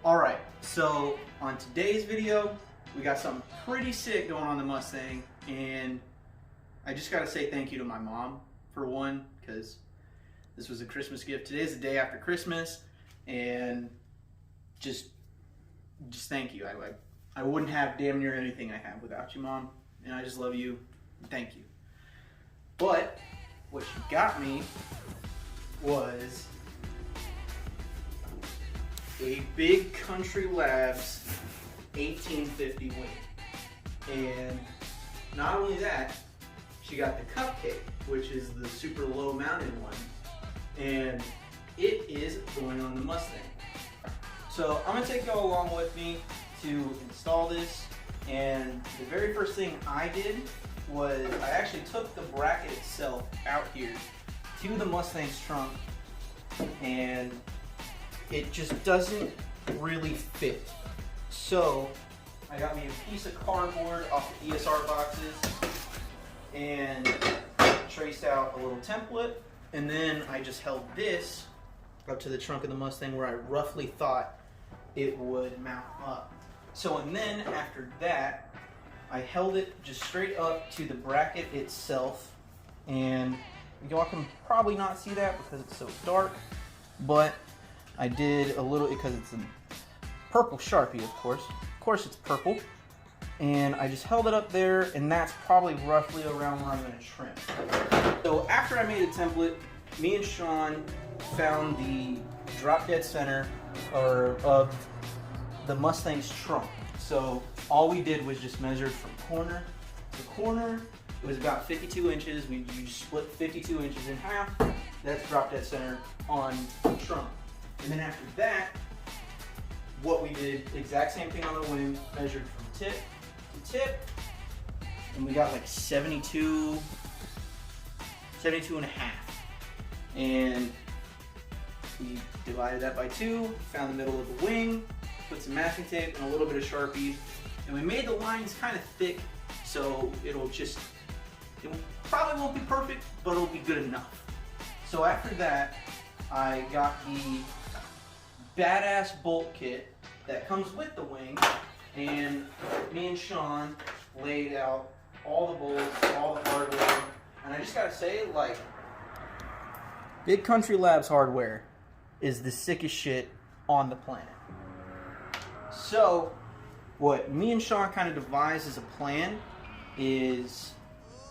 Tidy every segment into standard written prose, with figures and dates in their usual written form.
Alright, so on today's video, we got something pretty sick going on the Mustang, and I just gotta say thank you to my mom, for one, because this was a Christmas gift. Today's the day after Christmas, and just thank you. I wouldn't have damn near anything I have without you, Mom, and I just love you. Thank you. But what she got me was a Big Country Labs 1850 wing. And not only that, she got the cupcake, which is the super low mounted one, and it is going on the Mustang. So I'm gonna take y'all along with me to install this, and the very first thing I did was I actually took the bracket itself out here to the Mustang's trunk, and it just doesn't really fit. So I got me a piece of cardboard off the ESR boxes and traced out a little template, and then I just held this up to the trunk of the Mustang where I roughly thought it would mount up. So, and then after that, I held it just straight up to the bracket itself, and y'all can probably not see that because it's so dark, but I did a little, because it's a purple Sharpie, of course. Of course it's purple. And I just held it up there, and that's probably roughly around where I'm gonna trim. So after I made a template, me and Sean found the drop dead center of the Mustang's trunk. So all we did was just measured from corner to corner. It was about 52 inches. You split 52 inches in half. That's drop dead center on the trunk. And then after that, what we did, exact same thing on the wing, measured from tip to tip, and we got like 72 and a half. And we divided that by 2, found the middle of the wing, put some masking tape and a little bit of Sharpie, and we made the lines kind of thick, so it probably won't be perfect, but it'll be good enough. So after that, I got the badass bolt kit that comes with the wing, and me and Sean laid out all the bolts, all the hardware, and I just gotta say, like, Big Country Labs hardware is the sickest shit on the planet. So what me and Sean kind of devised as a plan is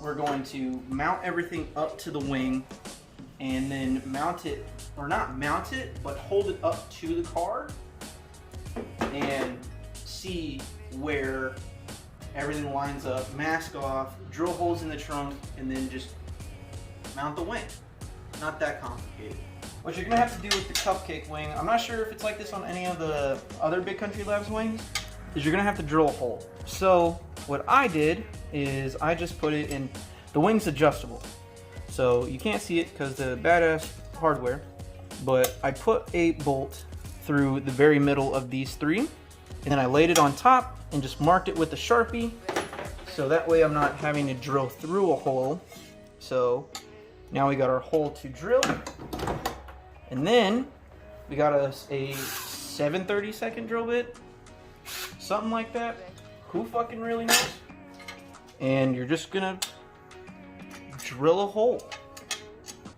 we're going to mount everything up to the wing, and then mount it, or not mount it, but hold it up to the car and see where everything lines up, mask off, drill holes in the trunk, and then just mount the wing. Not that complicated. What you're gonna have to do with the cupcake wing, I'm not sure if it's like this on any of the other Big Country Labs wings, is you're gonna have to drill a hole. So what I did is I just put it in, the wing's adjustable. So you can't see it because the badass hardware, but I put a bolt through the very middle of these 3, and then I laid it on top and just marked it with a Sharpie, so that way I'm not having to drill through a hole. So now we got our hole to drill, and then we got us a 7/32 drill bit, something like that. Who fucking really knows? And you're just gonna drill a hole.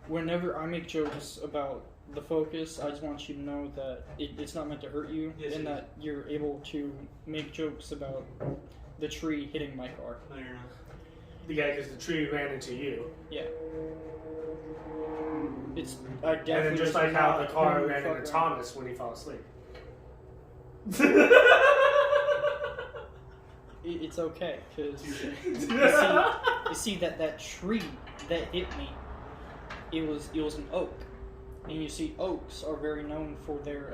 Whenever I make jokes about the focus, I just want you to know that it's not meant to hurt you, yes, and that you're able to make jokes about the tree hitting my car. No, you're not. Yeah, because the tree ran into you. Yeah. And then just like how the car ran into Thomas when he fell asleep. It's okay, because you see that tree that hit me, it was an oak, and you see oaks are very known for their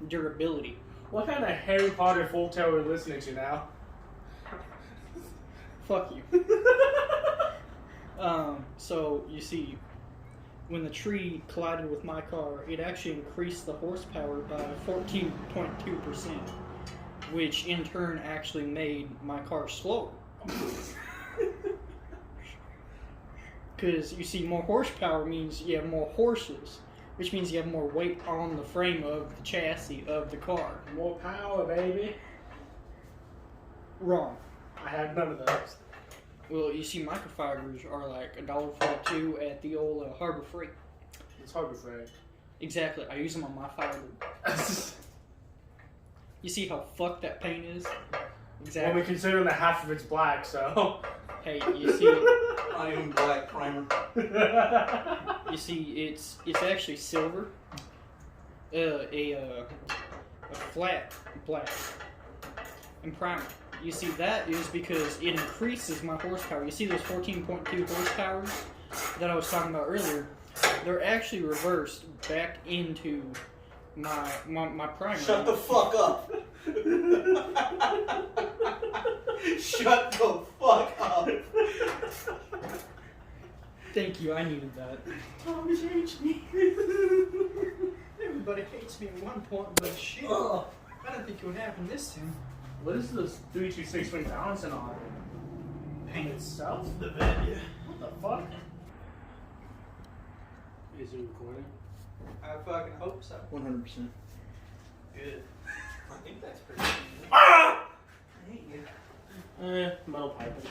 durability. What kind of Harry Potter full tale are we listening to now? Fuck you. So you see, when the tree collided with my car, it actually increased the horsepower by 14.2%, which in turn actually made my car slower. Because you see, more horsepower means you have more horses, which means you have more weight on the frame of the chassis of the car. More power, baby. Wrong. I have none of those. Well, you see, microfibers are like $1.42 at the old Harbor Freight. It's Harbor Freight. Exactly. I use them on my Firebird. You see how fucked that paint is? Exactly. Well, we consider that half of it's black, so. Hey, you see, Not even black primer. you see, it's actually silver. A flat black and primer. You see, that is because it increases my horsepower. You see those 14.2 horsepower that I was talking about earlier? They're actually reversed back into my primer. Shut the fuck up. Shut the fuck up. Thank you, I needed that. Tommy hates me. Everybody hates me at one point, but shit. I don't think it would happen this time. What is this 326 ring balancing on? Paint itself? The vent, yeah. What the fuck? Is it recording? I fucking hope so. 100%. Good. I think that's pretty good. Ah! I hate you. Metal piping.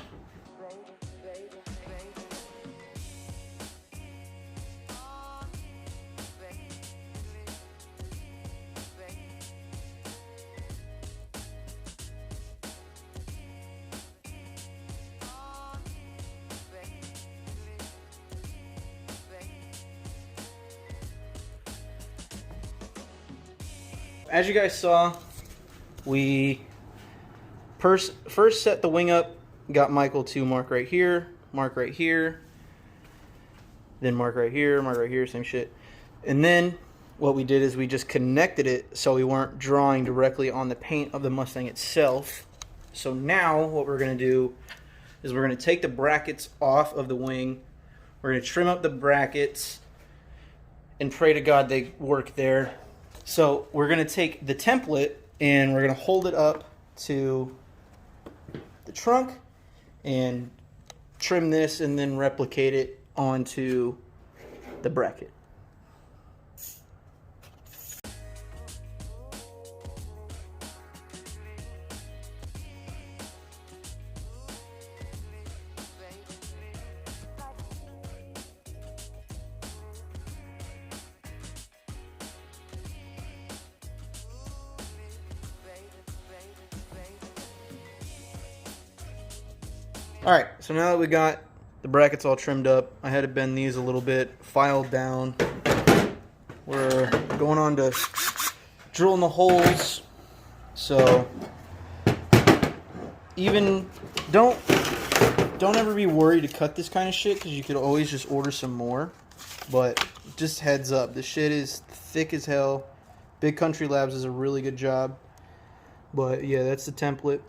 As you guys saw, we first set the wing up, got Michael to mark right here, then mark right here, same shit. And then what we did is we just connected it so we weren't drawing directly on the paint of the Mustang itself. So now what we're going to do is we're going to take the brackets off of the wing. We're going to trim up the brackets and pray to God they work there. So we're going to take the template and we're going to hold it up to the trunk and trim this and then replicate it onto the bracket. Alright, so now that we got the brackets all trimmed up, I had to bend these a little bit, filed down. We're going on to drilling the holes. So even don't ever be worried to cut this kind of shit because you could always just order some more. But just heads up, the shit is thick as hell. Big Country Labs does a really good job. But yeah, that's the template.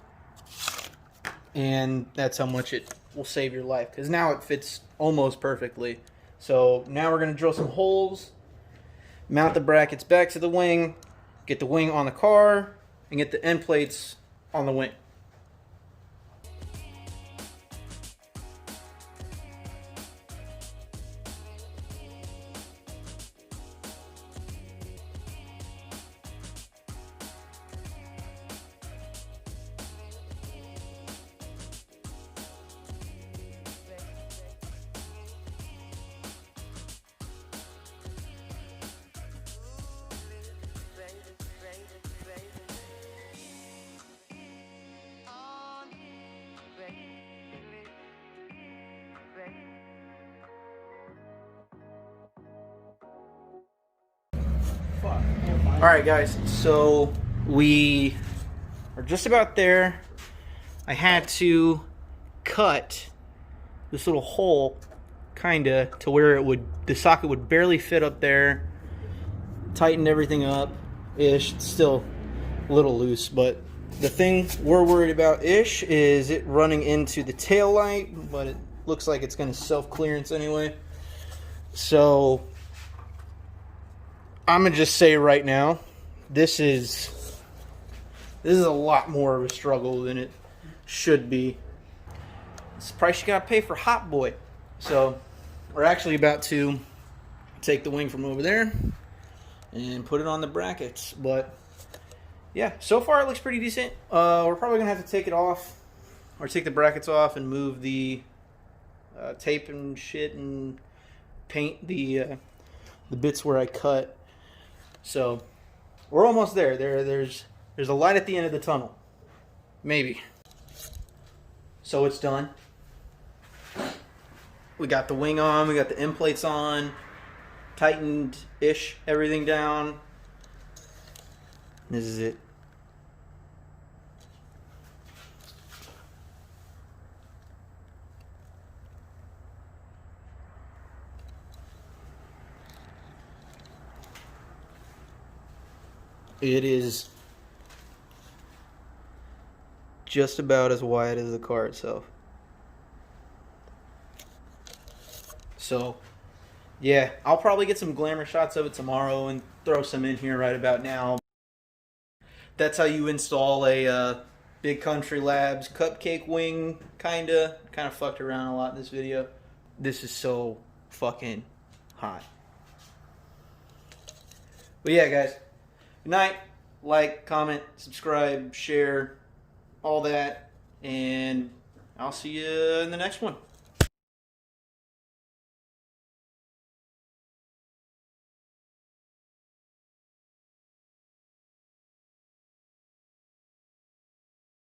And that's how much it will save your life. Because now it fits almost perfectly. So now we're going to drill some holes. Mount the brackets back to the wing. Get the wing on the car. And get the end plates on the wing. Alright guys, so we are just about there. I had to cut this little hole kinda to where the socket would barely fit up there. Tightened everything up ish. It's still a little loose, but the thing we're worried about ish is it running into the tail light, but it looks like it's gonna self-clearance anyway. So I'm gonna just say right now, this is a lot more of a struggle than it should be. It's the price you gotta pay for Hot Boy. So we're actually about to take the wing from over there and put it on the brackets. But yeah, so far it looks pretty decent. We're probably gonna have to take it off, or take the brackets off and move the tape and shit and paint the bits where I cut. So we're almost there. There's a light at the end of the tunnel, maybe. So it's done. We got the wing on, we got the end plates on, tightened-ish everything down. This is it. It is just about as wide as the car itself. So, yeah, I'll probably get some glamour shots of it tomorrow and throw some in here right about now. That's how you install a Big Country Labs cupcake wing, kinda fucked around a lot in this video. This is so fucking hot. But yeah, guys, good night. Like, comment, subscribe, share, all that, and I'll see you in the next one.